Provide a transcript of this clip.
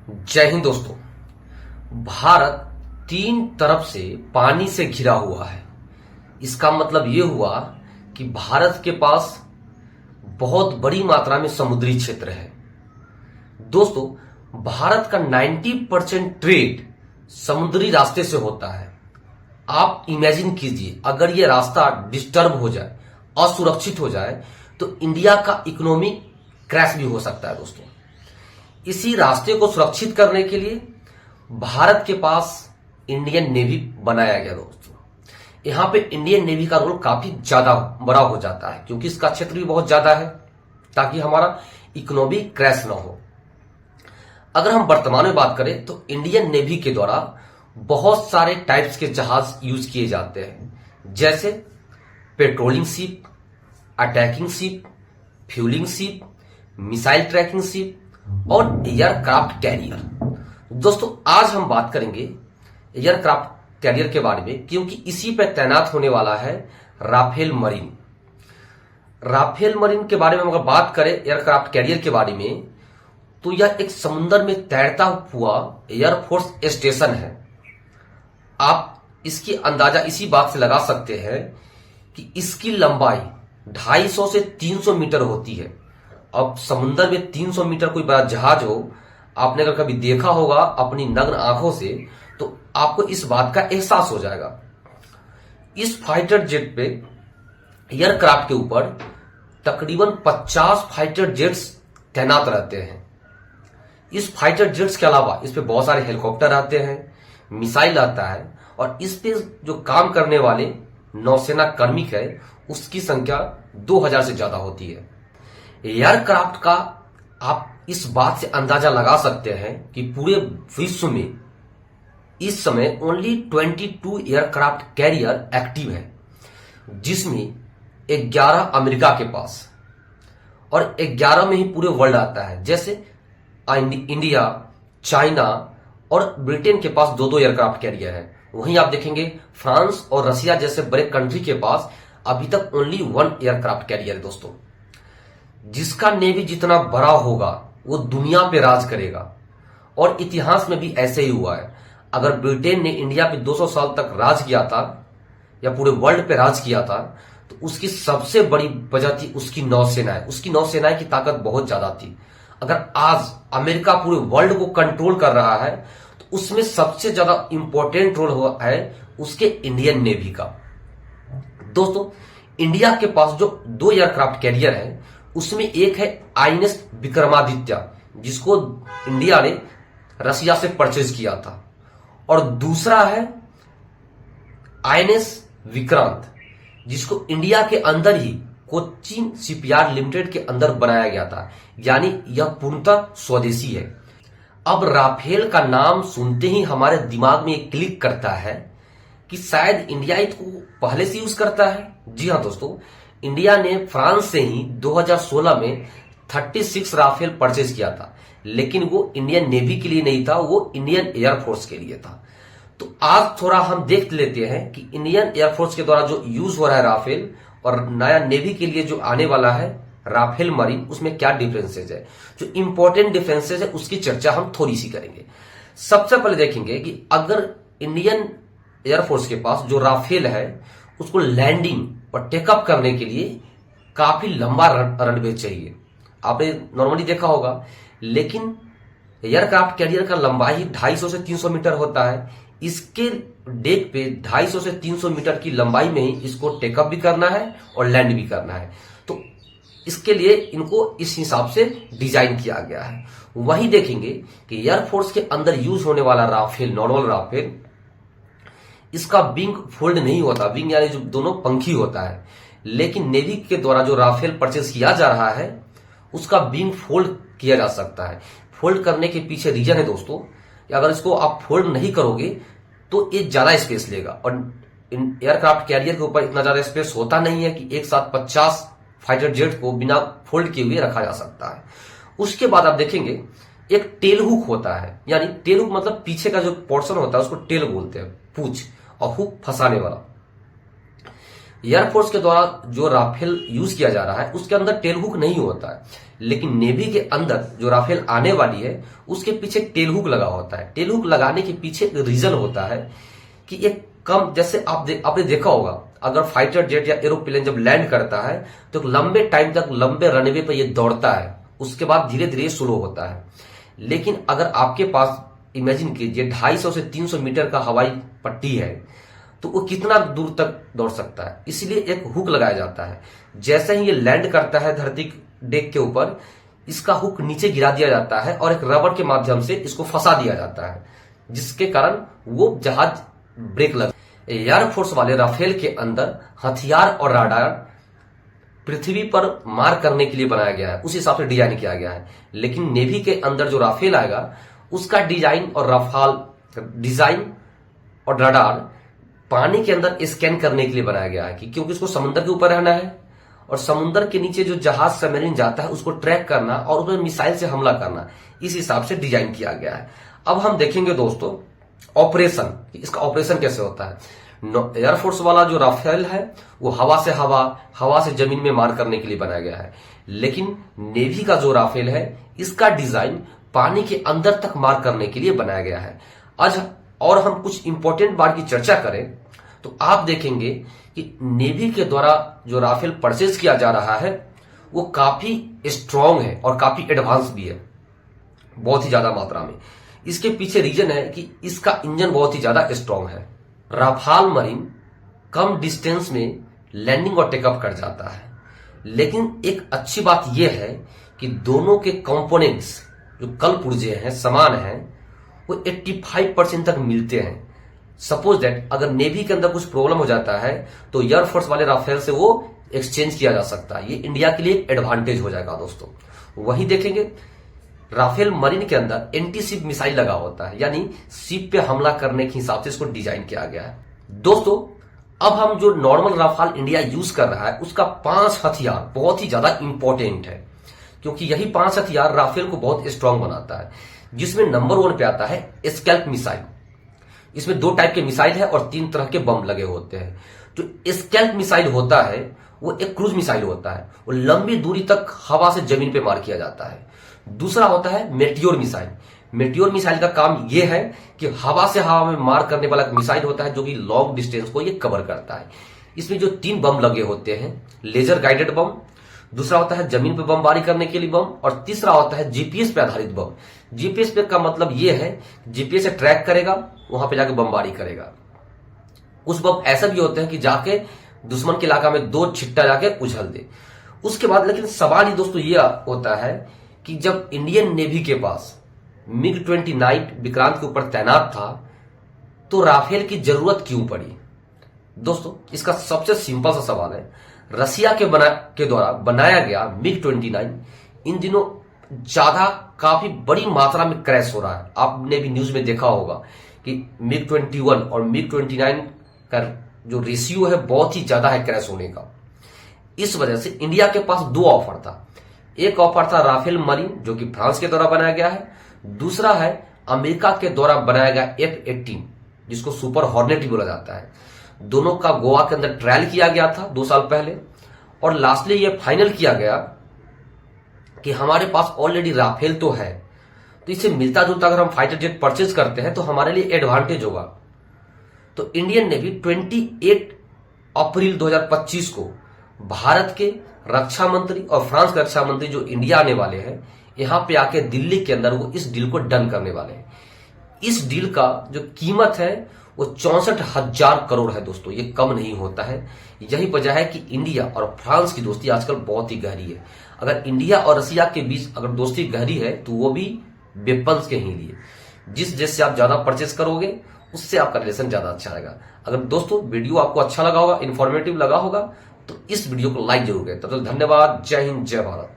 जय हिंद दोस्तों। भारत तीन तरफ से पानी से घिरा हुआ है। इसका मतलब यह हुआ कि भारत के पास बहुत बड़ी मात्रा में समुद्री क्षेत्र है। दोस्तों, भारत का 90% ट्रेड समुद्री रास्ते से होता है। आप इमेजिन कीजिए, अगर यह रास्ता डिस्टर्ब हो जाए, असुरक्षित हो जाए, तो इंडिया का इकोनॉमी क्रैश भी हो सकता है। दोस्तों, इसी रास्ते को सुरक्षित करने के लिए भारत के पास इंडियन नेवी बनाया गया। दोस्तों, यहां पे इंडियन नेवी का रोल काफी ज्यादा बड़ा हो जाता है, क्योंकि इसका क्षेत्र भी बहुत ज्यादा है, ताकि हमारा इकोनॉमी क्रैश ना हो। अगर हम वर्तमान में बात करें तो इंडियन नेवी के द्वारा बहुत सारे टाइप्स के जहाज यूज किए जाते हैं, जैसे patrolling ship, attacking ship, fuelling ship, missile tracking ship और एयरक्राफ्ट कैरियर। दोस्तों, आज हम बात करेंगे एयरक्राफ्ट कैरियर के बारे में, क्योंकि इसी पर तैनात होने वाला है राफेल मरीन। राफेल मरीन के बारे में अगर बात करें एयरक्राफ्ट कैरियर के बारे में, तो यह एक समुद्र में तैरता हुआ एयरफोर्स स्टेशन है। आप इसकी अंदाजा इसी बात से लगा सकते हैं कि इसकी लंबाई 250 से 300 मीटर होती है। अब समुद्र में 300 मीटर कोई बड़ा जहाज हो, आपने अगर कभी देखा होगा अपनी नग्न आंखों से, तो आपको इस बात का एहसास हो जाएगा। इस फाइटर जेट पे, एयरक्राफ्ट के ऊपर तकरीबन 50 फाइटर जेट्स तैनात रहते हैं। इस फाइटर जेट्स के अलावा इस पे बहुत सारे हेलीकॉप्टर आते हैं, मिसाइल आता है, और इस पे जो काम करने वाले नौसेना कार्मिक है, उसकी संख्या 2000 से ज्यादा होती है। एयरक्राफ्ट का आप इस बात से अंदाजा लगा सकते हैं कि पूरे विश्व में इस समय ओनली 22 एयरक्राफ्ट कैरियर एक्टिव है, जिसमें 11 अमेरिका के पास और 11 में ही पूरे वर्ल्ड आता है। जैसे इंडिया, चाइना और ब्रिटेन के पास 2-2 एयरक्राफ्ट कैरियर है। वहीं आप देखेंगे फ्रांस और रशिया जैसे बड़े कंट्री के पास अभी तक ओनली 1 एयरक्राफ्ट कैरियर है। दोस्तों, जिसका नेवी जितना बड़ा होगा वो दुनिया पे राज करेगा, और इतिहास में भी ऐसे ही हुआ है। अगर ब्रिटेन ने इंडिया पे 200 साल तक राज किया था या पूरे वर्ल्ड पे राज किया था, तो उसकी सबसे बड़ी वजह थी उसकी नौसेनाएं। उसकी नौसेनाएं की ताकत बहुत ज्यादा थी। अगर आज अमेरिका पूरे वर्ल्ड को कंट्रोल कर रहा है, तो उसमें सबसे ज्यादा इंपॉर्टेंट रोल हुआ है उसके इंडियन नेवी का। दोस्तों, इंडिया के पास जो 2 एयरक्राफ्ट कैरियर है, उसमें एक है आईएनएस विक्रमादित्य, जिसको इंडिया ने रशिया से परचेज किया था, और दूसरा है आईएनएस विक्रांत, जिसको इंडिया के अंदर ही कोचीन शिपयार्ड लिमिटेड के अंदर बनाया गया था। यानी यह पूर्णतः स्वदेशी है। अब राफेल का नाम सुनते ही हमारे दिमाग में एक क्लिक करता है कि शायद इंडिया इसको पहले से यूज करता है। जी हां दोस्तों, इंडिया ने फ्रांस से ही 2016 में 36 राफेल परचेज किया था, लेकिन वो इंडियन नेवी के लिए नहीं था, वो इंडियन एयरफोर्स के लिए था। तो आज थोड़ा हम देख लेते हैं कि इंडियन एयरफोर्स के द्वारा जो यूज हो रहा है राफेल, और नया नेवी के लिए जो आने वाला है राफेल मरीन, उसमें क्या डिफरेंसेज है। जो इंपॉर्टेंट डिफरेंसेज है उसकी चर्चा हम थोड़ी सी करेंगे। सबसे पहले देखेंगे कि अगर इंडियन एयरफोर्स के पास जो राफेल है, उसको लैंडिंग और टेकअप करने के लिए काफी लंबा रनवे चाहिए। आपने नॉर्मली देखा होगा, लेकिन एयरक्राफ्ट कैरियर का लंबाई 250 से 300 मीटर होता है। इसके डेक पे 250 से 300 मीटर की लंबाई में ही इसको टेकअप भी करना है और लैंड भी करना है। तो इसके लिए इनको इस हिसाब से डिजाइन किया गया है। वहीं देखेंगे कि एयरफोर्स के अंदर यूज होने वाला राफेल, नॉर्मल राफेल, इसका विंग फोल्ड नहीं होता। विंग यानी जो दोनों पंखी होता है, लेकिन नेवी के द्वारा जो राफेल परचेज किया जा रहा है, उसका विंग फोल्ड किया जा सकता है। फोल्ड करने के पीछे रीजन है दोस्तों, अगर इसको आप फोल्ड नहीं करोगे तो ये ज्यादा स्पेस लेगा, और एयरक्राफ्ट कैरियर के ऊपर इतना ज्यादा स्पेस होता नहीं है कि एक साथ 50 फाइटर जेट को बिना फोल्ड किए हुए रखा जा सकता है। उसके बाद आप देखेंगे एक टेल हुक होता है। यानी टेल हुक मतलब पीछे का जो पोर्शन होता है उसको टेल बोलते हैं, पूंछ, और हुक फंसाने वाला। एयरफोर्स के द्वारा जो राफेल यूज किया जा रहा है उसके अंदर टेल हुक नहीं होता है, लेकिन नेवी के अंदर जो राफेल आने वाली है उसके पीछे टेल हुक लगा होता है। टेल हुक लगाने के पीछे एक रीजन होता है कि एक कम, जैसे आपने देखा होगा, अगर फाइटर जेट या एरोप्लेन जब लैंड करता है तो लंबे टाइम तक लंबे रनवे पर ये दौड़ता है, उसके बाद धीरे धीरे स्लो होता है। लेकिन अगर आपके पास इमेजिन कीजिए 250 से 300 मीटर का हवाई पट्टी है तो वो कितना दूर तक दौड़ सकता है, इसलिए एक हुक लगाया जाता है। जैसे ही ये लैंड करता है धरती डेक के ऊपर, इसका हुक नीचे गिरा दिया जाता है और एक रबर के माध्यम से इसको फंसा दिया जाता है, जिसके कारण वो जहाज ब्रेक लग। एयरफोर्स वाले राफेल के अंदर हथियार और राडार पृथ्वी पर मार करने के लिए बनाया गया है, उस हिसाब से डिजाइन किया गया है। लेकिन नेवी के अंदर जो राफेल आएगा उसका डिजाइन और रडार पानी के अंदर स्कैन करने के लिए बनाया गया है, क्योंकि उसको समुद्र के ऊपर रहना है और समुद्र के नीचे जो जहाज सबमरीन जाता है उसको ट्रैक करना और उसमें मिसाइल से हमला करना, इस हिसाब से डिजाइन किया गया है। अब हम देखेंगे दोस्तों ऑपरेशन, इसका ऑपरेशन कैसे होता है। एयरफोर्स वाला जो राफेल है वो हवा से जमीन में मार करने के लिए बनाया गया है, लेकिन नेवी का जो राफेल है इसका डिजाइन पानी के अंदर तक मार करने के लिए बनाया गया है। आज और हम कुछ इंपॉर्टेंट बात की चर्चा करें तो आप देखेंगे कि नेवी के द्वारा जो राफेल परचेज किया जा रहा है वो काफी स्ट्रांग है और काफी एडवांस भी है, बहुत ही ज्यादा मात्रा में। इसके पीछे रीजन है कि इसका इंजन बहुत ही ज्यादा स्ट्रांग है। राफाल मरीन कम डिस्टेंस में लैंडिंग और टेकअप कर जाता है, लेकिन एक अच्छी बात यह है कि दोनों के कंपोनेंट्स जो कल पुर्जे हैं, समान हैं, वो 85% तक मिलते हैं। सपोज दैट अगर नेवी के अंदर कुछ प्रॉब्लम हो जाता है तो एयरफोर्स वाले राफेल से वो एक्सचेंज किया जा सकता है। ये इंडिया के लिए एडवांटेज हो जाएगा दोस्तों। वही देखेंगे राफेल मरीन के अंदर एंटी शिप मिसाइल लगा होता है, यानी शिप पे हमला करने के हिसाब से इसको डिजाइन किया गया है। दोस्तों अब हम जो नॉर्मल राफाल इंडिया यूज कर रहा है उसका 5 हथियार बहुत ही ज्यादा इंपॉर्टेंट है, क्योंकि यही 5 हथियार राफेल को बहुत स्ट्रांग बनाता है। जिसमें नंबर 1 पे आता है स्कैल्प मिसाइल। इसमें 2 टाइप के मिसाइल है और 3 तरह के बम लगे होते हैं। जो स्कैल्प मिसाइल होता है वो एक क्रूज मिसाइल होता है, वो लंबी दूरी तक हवा से जमीन पे मार किया जाता है। दूसरा होता है मेटियोर मिसाइल। मेटियोर मिसाइल का काम यह है कि हवा से हवा में मार करने वाला मिसाइल होता है जो कि लॉन्ग डिस्टेंस को ये कवर करता है। इसमें जो 3 बम लगे होते हैं, लेजर गाइडेड बम, दूसरा होता है जमीन पे बमबारी करने के लिए बम, और तीसरा होता है जीपीएस पे आधारित बम। जीपीएस पे का मतलब यह है जीपीएस से ट्रैक करेगा, वहां पे जाके बमबारी करेगा। कुछ बम ऐसा भी होते हैं कि जाके दुश्मन के इलाका में 2 छिट्टा जाके उछल दे। उसके बाद लेकिन सवाल ही दोस्तों ये होता है कि जब इंडियन नेवी के पास MiG-29 विक्रांत के ऊपर तैनात था तो राफेल की जरूरत क्यों पड़ी। दोस्तों इसका सबसे सिंपल सा सवाल है, रसिया के द्वारा बनाया गया MiG-29 इन दिनों ज्यादा काफी बड़ी मात्रा में क्रैश हो रहा है। आपने भी न्यूज में देखा होगा कि MiG-21 और MiG-29 का जो रेशियो है बहुत ही ज्यादा है क्रैश होने का। इस वजह से इंडिया के पास 2 ऑफर था। एक ऑफर था राफेल मरीन जो कि फ्रांस के द्वारा बनाया गया है, दूसरा है अमेरिका के द्वारा बनाया गया F-18 जिसको सुपर हॉर्नेट भी बोला जाता है। दोनों का गोवा के अंदर ट्रायल किया गया था 2 साल पहले, और लास्टली ये फाइनल किया गया कि हमारे पास ऑलरेडी राफेल तो है, तो इसे मिलता जुलता अगर हम फाइटर जेट परचेज करते हैं तो हमारे लिए एडवांटेज होगा। तो इंडियन नेवी 28 अप्रैल 2025 को भारत के रक्षा मंत्री और फ्रांस के रक्षा मंत्री जो इंडिया आने वाले हैं, यहां पे आके दिल्ली के अंदर वो इस डील को डन करने वाले हैं। इस डील का जो कीमत है वो 64,000 करोड़ है दोस्तों, ये कम नहीं होता है। यही वजह है कि इंडिया और फ्रांस की दोस्ती आजकल बहुत ही गहरी है। अगर इंडिया और रसिया के बीच अगर दोस्ती गहरी है तो वो भी वेपन्स के ही लिए। जिस देश से आप ज्यादा परचेस करोगे उससे आपका रिलेशन ज्यादा अच्छा रहेगा। अगर दोस्तों वीडियो आपको अच्छा लगा होगा, इन्फॉर्मेटिव लगा होगा, तो इस वीडियो को लाइक जरूर करें। तब तक धन्यवाद। जय हिंद, जय भारत।